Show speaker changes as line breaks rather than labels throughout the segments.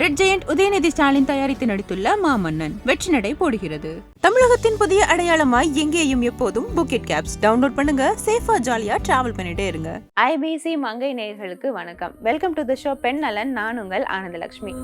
Red giant Udhayanidhi Stalin தயாரித்து நடித்துள்ள மாமன்னன் வெற்றி நடை போடுகிறது. தமிழகத்தின் புதிய அடையாளமாய் எங்கேயும் எப்போதும் புக்கெட் கேப்ஸ் டவுன்லோட் பண்ணுங்க. சேஃபா ஜாலியா டிராவல் பண்ணிட்டே இருங்க.
IBC மங்கை நேயர்களுக்கு வணக்கம். வெல்கம் டு தி ஷோ பெண் நலன். நான் உங்கள் ஆனந்தலட்சுமி.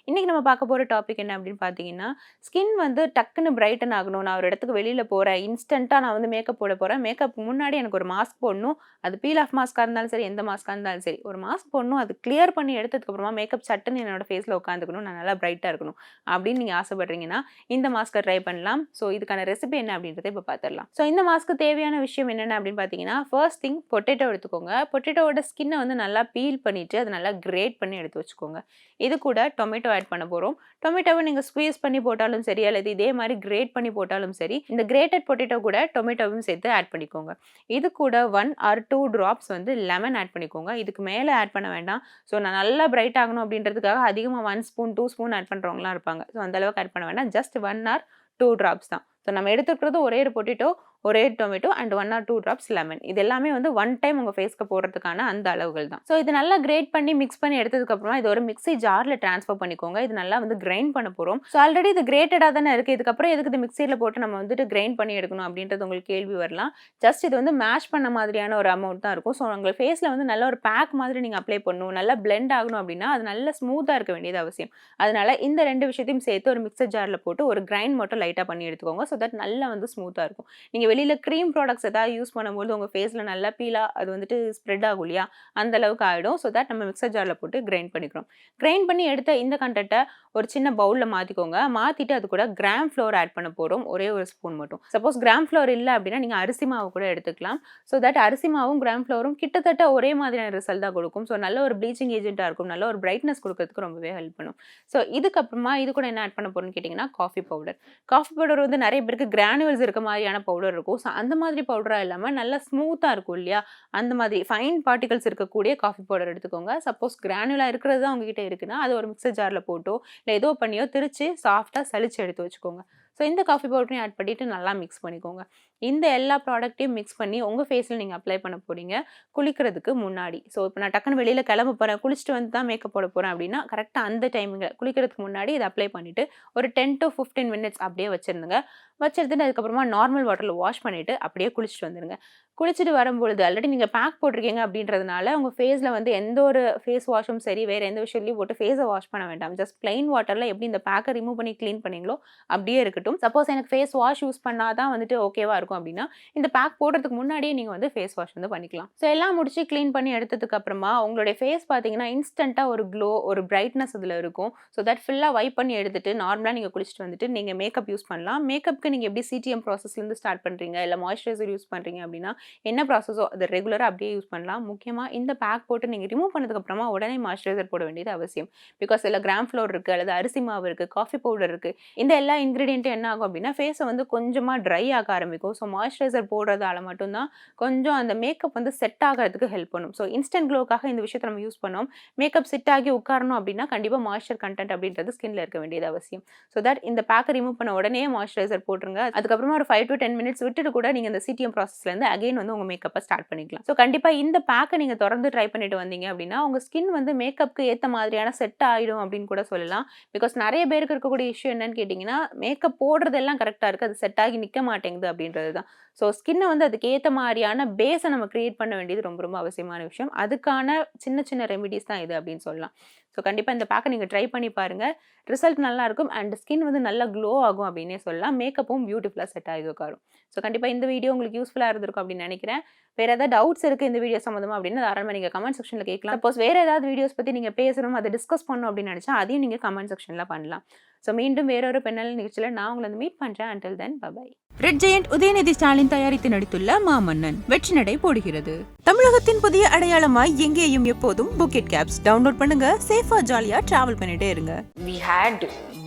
இன்றைக்கி நம்ம பார்க்க போகிற டாபிக் என்ன அப்படின்னு பார்த்தீங்கன்னா, ஸ்கின் டக்குன்னு பிரைட்டன் ஆகணும். நான் ஒரு இடத்துக்கு வெளியில் போகிறேன், இன்ஸ்டண்ட்டாக நான் மேக்கப் போட போகிறேன். மேக்கப் முன்னாடி எனக்கு ஒரு மாஸ்க் போடணும். அது பீல் ஆஃப் மாஸ்க்காக இருந்தாலும் சரி, எந்த மாஸ்க்காக இருந்தாலும் சரி, ஒரு மாஸ்க் போடணும். அது கிளியர் பண்ணி எடுத்ததுக்கப்புறமா மேக்கப் சட்டுன்னு என்னோட ஃபேஸில் உட்காந்துக்கணும், நான் நல்லா பிரைட்டாக இருக்கணும் அப்படின்னு நீங்கள் ஆசைப்பட்றீங்கன்னா இந்த மாஸ்க்கை ட்ரை பண்ணலாம். ஸோ இதுக்கான ரெசிபி என்ன அப்படின்றத இப்போ பார்த்துடலாம். ஸோ இந்த மாஸ்க்கு தேவையான விஷயம் என்னென்ன அப்படின்னு பார்த்தீங்கன்னா, ஃபர்ஸ்ட் திங் பொட்டேட்டோ எடுத்துக்கோங்க. பொட்டேட்டோட ஸ்கின்னை நல்லா பீல் பண்ணிவிட்டு அதை நல்லா கிரேட் பண்ணி எடுத்து வச்சுக்கோங்க. இது கூட டொமேட்டோ ஆட் பண்ண போகிறோம். டொமேட்டோவை நீங்கள் ஸ்குவீஸ் பண்ணி போட்டாலும் சரி, அல்லது இதே மாதிரி கிரேட் பண்ணி போட்டாலும் சரி, இந்த கிரேட்டட் பொட்டேட்டோ கூட டொமேட்டோவும் சேர்த்து ஆட் பண்ணிக்கோங்க. இது கூட 1 or 2 drops லெமன் ஆட் பண்ணிக்கோங்க. இதுக்கு மேலே ஆட் பண்ண வேண்டாம். ஸோ நான் நல்லா பிரைட் ஆகணும் அப்படின்றதுக்காக அதிகமாக 1 ஸ்பூன் 2 ஸ்பூன் ஆட் பண்ணுறவங்களாம் இருப்பாங்க. ஸோ அந்தளவுக்கு ஆட் பண்ண வேண்டாம். ஜஸ்ட் 1 or 2 drops தான். ஸோ நம்ம எடுத்துக்கிறது ஒரே ஒரு பொட்டேட்டோ, ஒரே tomato and 1 or 2 drops lemon. இது எல்லாமே ஒன் டைம் உங்கள் ஃபேஸ்க்கு போடுறதுக்கான அந்த அளவுகள் தான். ஸோ இது நல்லா கிரேட் பண்ணி மிக்ஸ் பண்ணி எடுத்ததுக்கப்புறமா இது ஒரு மிக்ஸி ஜாரில் ட்ரான்ஸ்ஃபர் பண்ணிக்கோங்க. இது நல்லா கிரைண்ட் பண்ண போகிறோம். ஸோ ஆல்ரெடி இது கிரேட்டடாக தானே இருக்குது. இதுக்கப்புறம் எதுக்கு இது மிக்சியில் போட்டு நம்ம கிரைண்ட் பண்ணி எடுக்கணும் அப்படின்றது உங்களுக்கு கேள்வி வரலாம். ஜஸ்ட் இது மேஷ் பண்ண மாதிரியான ஒரு அமௌண்ட் தான் இருக்கும். ஸோ உங்கள் ஃபேஸில் நல்ல ஒரு பேக் மாதிரி நீங்கள் அப்ளை பண்ணணும், நல்லா பிளெண்ட் ஆகணும் அப்படின்னா அது நல்லா ஸ்மூத்தாக இருக்க வேண்டியது அவசியம். அதனால இந்த 2 விஷயத்தையும் சேர்த்து ஒரு மிக்சர் ஜாரில் போட்டு ஒரு கிரைண்ட் மட்டும் லைட்டாக பண்ணி எடுத்துக்கோங்க. ஸோ தட் நல்லா ஸ்மூத்தாக இருக்கும். நீங்கள் வெளியில் க்ரீம் ப்ராடக்ட்ஸ் ஏதாவது யூஸ் பண்ணும்போது உங்கள் ஃபேஸில் நல்லா பீலாக அது ஸ்ப்ரெட் ஆகும் இல்லையா, அந்த அளவுக்கு ஆகிடும். ஸோ தட் நம்ம மிக்சர் ஜாரில் போட்டு கிரைண்ட் பண்ணிக்கிறோம். கிரைண்ட் பண்ணி எடுத்த இந்த கண்டென்ட்டை ஒரு சின்ன பவுலில் மாற்றிக்கோங்க. மாற்றிட்டு அது கூட கிராம் ஃப்ளோர் ஆட் பண்ண போகிறோம், ஒரே ஒரு ஸ்பூன் மட்டும். சப்போஸ் கிராம் ஃப்ளோர் இல்லை அப்படின்னா நீங்கள் அரிசி மாவு கூட எடுத்துக்கலாம். ஸோ தட் அரிசி மாவும் கிராம் ஃப்ளோரும் கிட்டத்தட்ட ஒரே மாதிரியான ரிசல்ட் தான் கொடுக்கும். ஸோ நல்ல ஒரு ப்ளீச்சிங் ஏஜென்ட்டாக இருக்கும், நல்ல ஒரு பிரைட்னஸ் கொடுக்கறதுக்கு ரொம்பவே ஹெல்ப் பண்ணும். ஸோ இதுக்கப்புறமா இது கூட என்ன ஆட் பண்ண போகிறோம்னு கேட்டிங்கன்னா, காஃபி பவுடர். காஃபி பவுடர் நிறைய பேருக்கு கிரானுவல்ஸ் இருக்க மாதிரியான பவுடர் இருக்கும். ஸோ அந்த மாதிரி பவுடராக இல்லாமல் நல்லா ஸ்மூத்தாக இருக்கும் இல்லையா, அந்த மாதிரி ஃபைன் பார்ட்டிகல்ஸ் இருக்கக்கூடிய காஃபி பவுடர் எடுத்துக்கோங்க. சப்போஸ் கிரானுவலாக இருக்கிறது தான் உங்ககிட்ட இருக்குன்னா அது ஒரு மிக்சர் ஜாரில் போட்டோ இல்லை ஏதோ பண்ணியோ திரிச்சு சாஃப்டாக சளிச்சு எடுத்து வச்சுக்கோங்க. ஸோ இந்த காஃபி பவுடரையும் ஆட் பண்ணிவிட்டு நல்லா மிக்ஸ் பண்ணிக்கோங்க. இந்த எல்லா ப்ராடக்ட்டையும் மிக்ஸ் பண்ணி உங்கள் ஃபேஸில் நீங்கள் அப்ளை பண்ண போகிறீங்க குளிக்கிறதுக்கு முன்னாடி. ஸோ இப்போ நான் டக்குன்னு வெளியில் கிளம்ப போகிறேன், குளிச்சுட்டு தான் மேக்கப் போட போகிறேன் அப்படின்னா கரெக்டாக அந்த டைமிங்கில் குளிக்கிறதுக்கு முன்னாடி இதை அப்ளை பண்ணிவிட்டு ஒரு 10 to 15 minutes அப்படியே வச்சுருந்துங்க. வச்சுருந்துட்டு அதுக்கப்புறமா நார்மல் வாட்டரில் வாஷ் பண்ணிவிட்டு அப்படியே குளிச்சுட்டு வந்துடுங்க. குளிச்சுட்டு வரும்பொழுது ஆல்ரெடி நீங்கள் பேக் போட்டிருக்கீங்க அப்படின்றதுனால உங்கள் ஃபேஸில் எந்த ஒரு ஃபேஸ் வாஷும் சரி, வேறு எந்த விஷயத்துலையும் போட்டு ஃபேஸை வாஷ் பண்ண வேண்டாம். ஜஸ்ட் பிளைன் வாட்டரில் எப்படி இந்த பேக்கை ரிமூவ் பண்ணி க்ளீன் பண்ணீங்களோ அப்படியே இருக்கட்டும். சப்போஸ் எனக்கு ஃபேஸ் வாஷ் யூஸ் பண்ணால் தான் ஓகேவாக இருக்கும் அப்படின்னா இந்த பேக் போடுறதுக்கு முன்னாடியே நீங்கள் ஃபேஸ் வாஷ் பண்ணிக்கலாம். ஸோ எல்லாம் முடிச்சு க்ளீன் பண்ணி எடுத்ததுக்கு அப்புறமா உங்களுடைய ஃபேஸ் பார்த்தீங்கன்னா இன்ஸ்டண்ட்டாக ஒரு க்ளோ, ஒரு பிரைட்னஸ் அதில் இருக்கும். ஸோ தட் ஃபுல்லாக வைப் பண்ணி எடுத்துட்டு நார்மலாக நீங்கள் குளிச்சுட்டு வந்துட்டு நீங்கள் மேக்கப் யூஸ் பண்ணலாம். மேக்கப்புக்கு நீங்கள் எப்படி CTM ப்ராசஸ்லேருந்து ஸ்டார்ட் பண்ணுறீங்க, இல்லை மாய்ஸ்சரைசர் யூஸ் பண்ணுறீங்க அப்படின்னா என்ன ப்ராசஸோ அதை ரெகுலராக அப்படியே யூஸ் பண்ணலாம். முக்கியமாக இந்த பேக் போட்டு நீங்கள் ரிமூவ் பண்ணதுக்கப்புறமா உடனே மாய்ஸ்சரைசர் போட வேண்டியது அவசியம். பிகாஸ் இதில் கிராம் ஃப்ளோர் இருக்குது, அல்லது அரிசி மாவு இருக்குது, காஃபி பவுடர் இருக்குது. இந்த எல்லா இன்க்ரீடியண்ட்டும் என்ன ஆகும் அப்படின்னா ஃபேஸை கொஞ்சமாக ட்ரை ஆக ஆரம்பிக்கும். ஸோ மாய்ஸ்சரைசர் போடுறதால மட்டும்தான் கொஞ்சம் அந்த மேக்கப் செட் ஆகிறதுக்கு ஹெல்ப் பண்ணும். ஸோ இன்ஸ்டன்ட் க்ளோக்காக இந்த விஷயத்தை நம்ம யூஸ் பண்ணோம். மேக்கப் செட் ஆகி உட்காரணும் அப்படின்னா கண்டிப்பாக மாய்ஸ்சர் கண்டென்ட் அப்படின்றது ஸ்கின்ல இருக்க வேண்டியது அவசியம். ஸோ தட் இந்த பேக்கை ரிமூவ் பண்ண உடனே மாய்ஸ்சரைசர் போட்டுருங்க. அதுக்கப்புறமா ஒரு 5 to 10 minutes விட்டுட்டு கூட நீங்கள் இந்த CTM ப்ராசஸ்லேருந்து அகைன் உங்கள் மேக்கப்பை ஸ்டார்ட் பண்ணிக்கலாம். ஸோ கண்டிப்பாக இந்த பேக்கை நீங்கள் தொடர்ந்து ட்ரை பண்ணிட்டு வந்தீங்க அப்படின்னா உங்கள் ஸ்கின் மேக்கப்புக்கு ஏற்ற மாதிரியான செட் ஆகிடும் அப்படின்னு கூட சொல்லலாம். பிகாஸ் நிறைய பேருக்கு இருக்கக்கூடிய இஷ்யூ என்னன்னு கேட்டிங்கன்னா, மேக்கப் போடுறதெல்லாம் கரெக்டாக இருக்குது, அது செட் ஆகி நிற்க மாட்டேங்குது அப்படின்றது தான். ஸோ ஸ்கின்னை அதுக்கு ஏற்ற மாதிரியான பேஸை நம்ம க்ரியேட் பண்ண வேண்டியது ரொம்ப ரொம்ப அவசியமான விஷயம். அதுக்கான சின்ன சின்ன ரெமிடிஸ் தான் இது அப்படின்னு சொல்லலாம். ஸோ கண்டிப்பாக இந்த பேக்கை நீங்கள் ட்ரை பண்ணி பாருங்கள். ரிசல்ட் நல்லாயிருக்கும் அண்ட் ஸ்கின் நல்லா க்ளோ ஆகும் அப்படின்னே சொல்லலாம். மேக்கப்பும் பியூட்டிஃபுல்லாக செட் ஆகி உட்காரும். ஸோ கண்டிப்பாக இந்த வீடியோ உங்களுக்கு யூஸ்ஃபுல்லாக இருந்திருக்கும் அப்படின்னு நினைக்கிறேன். வேறு ஏதாவது டவுட்ஸ் இருக்குது இந்த வீடியோ சம்மந்தமாக அப்படின்னு தாராளமாக நீங்கள் கமெண்ட் செக்ஷனில் கேட்கலாம். சப்போஸ் வேறு ஏதாவது வீடியோஸ் பற்றி நீங்கள் பேசணும், அதை டிஸ்கஸ் பண்ணணும் அப்படின்னு நினச்சா அதையும் நீங்கள் கமெண்ட் செக்ஷனில் பண்ணலாம். ஸோ மீண்டும் வேறொரு பெண்ணல் நிகழ்ச்சியில் நான் உங்களை மீட் பண்ணுறேன். until then bye bye.
Red giant Udhayanidhi Stalin தயாரித்து நடித்துள்ள மாமன்னன் வெற்றி நடை போடுகிறது. தமிழகத்தின் புதிய அடையாளமாய் எங்கேயும் எப்போதும் புக்கெட் கேப்ஸ் டவுன்லோட் பண்ணுங்க. சேஃபா ஜாலியா டிராவல் பண்ணிட்டே இருங்க.
We had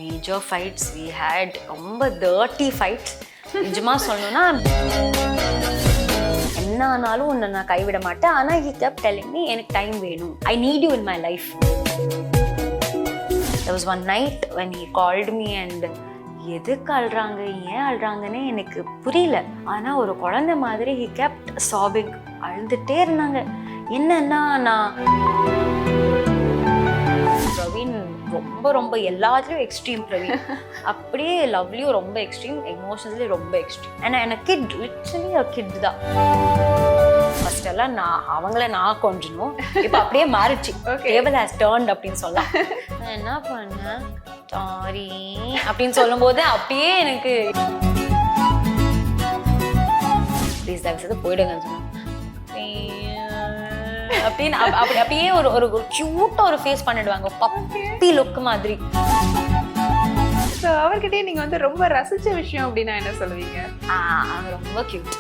major fights, we had ரொம்ப dirty fights. நிஜமா சொல்லணும்னா என்ன ஆனாலும் உன்னை நான் கைவிட மாட்டேன். ஆனால் he kept telling me எனக்கு டைம் வேணும், I need you in my life. There was one night when he called me and எதுக்கு அழுறாங்க, ஏன் அழுறாங்கன்னே எனக்கு புரியல. ஆனால் ஒரு குழந்தை மாதிரி he kept sobbing. அழுதுட்டே இருந்தாங்க. என்னன்னா நான் பிரவீன் ரொம்ப ரொம்ப எல்லாத்துலயும் எக்ஸ்ட்ரீம். பிரவீன் அப்படியே லவ்லியும் ரொம்ப எக்ஸ்ட்ரீம், எமோஷன்ஸ்லயும் ரொம்ப எக்ஸ்ட்ரீம். ஏன்னா எனக்கு கிட் லிட்டரலி கிட் தான். ஃபர்ஸ்ட் எல்லாம் நான் கொஞ்சணும், இப்போ அப்படியே மாறிச்சு. டேபிள் ஹேஸ் டர்ன்ட் அப்படின்னு சொல்லலாம். நான் என்ன பண்ணேன், சாரி அப்படின்னு சொல்லும் போது அப்படியே எனக்கு ப்ளீஸ் தயவு செய்து போயிடுங்கன்னு சொன்னேன். அப்படின்னு அப்படியே ஒரு கியூட்டா ஒரு ஃபேஸ் பண்ணிடுவாங்க, பப்பி லுக் மாதிரி.
ஸோ அவர்கிட்டயே நீங்க வந்து ரொம்ப ரசிச்ச விஷயம் அப்படின்னா என்ன சொல்லுவீங்க?
அவங்க ரொம்ப கியூட்.